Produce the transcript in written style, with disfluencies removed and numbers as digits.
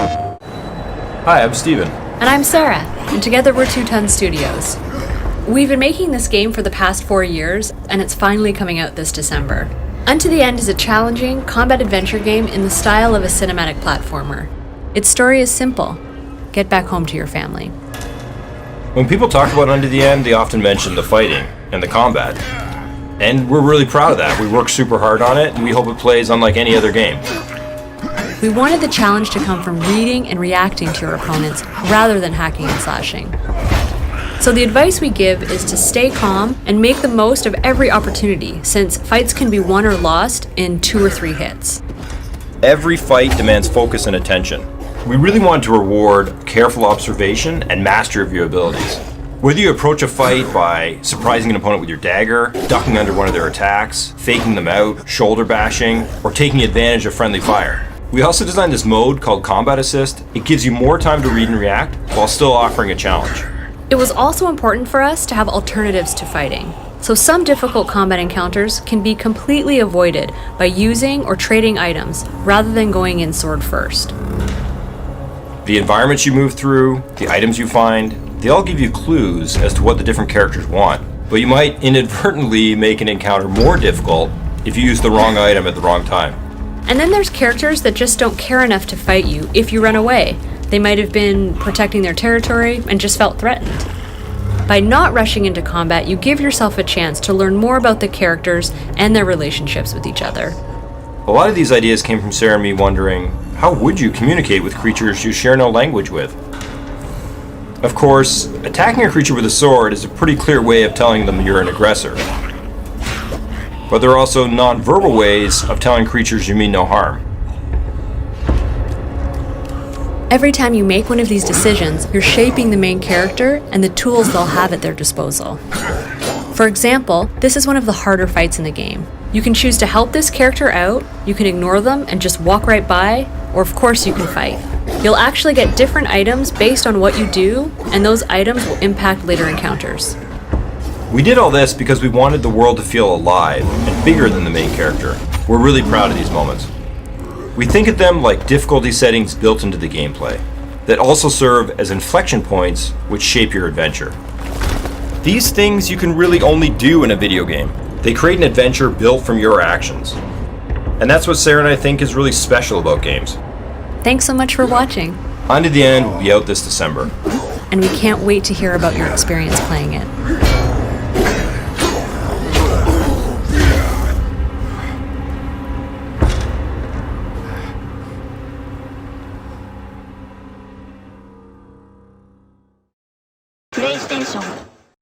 Hi, I'm Steven. And I'm Sarah, and together we're Two Ton Studios. We've been making this game for the past 4 years, and it's finally coming out this December. Unto the End is a challenging, combat adventure game in the style of a cinematic platformer. Its story is simple. Get back home to your family. When people talk about Unto the End, they often mention the fighting and the combat. And we're really proud of that. We work super hard on it, and we hope it plays unlike any other game. We wanted the challenge to come from reading and reacting to your opponents rather than hacking and slashing. So the advice we give is to stay calm and make the most of every opportunity, since fights can be won or lost in 2 or 3 hits. Every fight demands focus and attention. We really want to reward careful observation and mastery of your abilities. Whether you approach a fight by surprising an opponent with your dagger, ducking under one of their attacks, faking them out, shoulder bashing, or taking advantage of friendly fire. We also designed this mode called Combat Assist. It gives you more time to read and react while still offering a challenge. It was also important for us to have alternatives to fighting. So some difficult combat encounters can be completely avoided by using or trading items rather than going in sword first. The environments you move through, the items you find, they all give you clues as to what the different characters want. But you might inadvertently make an encounter more difficult if you use the wrong item at the wrong time. And then there's characters that just don't care enough to fight you if you run away. They might have been protecting their territory and just felt threatened. By not rushing into combat, you give yourself a chance to learn more about the characters and their relationships with each other. A lot of these ideas came from Sarah and me wondering, how would you communicate with creatures you share no language with? Of course, attacking a creature with a sword is a pretty clear way of telling them you're an aggressor. But there are also non-verbal ways of telling creatures you mean no harm. Every time you make one of these decisions, you're shaping the main character and the tools they'll have at their disposal. For example, this is one of the harder fights in the game. You can choose to help this character out, you can ignore them and just walk right by, or of course you can fight. You'll actually get different items based on what you do, and those items will impact later encounters. We did all this because we wanted the world to feel alive and bigger than the main character. We're really proud of these moments. We think of them like difficulty settings built into the gameplay that also serve as inflection points which shape your adventure. These things you can really only do in a video game. They create an adventure built from your actions. And that's what Sarah and I think is really special about games. Thanks so much for watching. Unto the End will be out this December. And we can't wait to hear about your experience playing it. PlayStation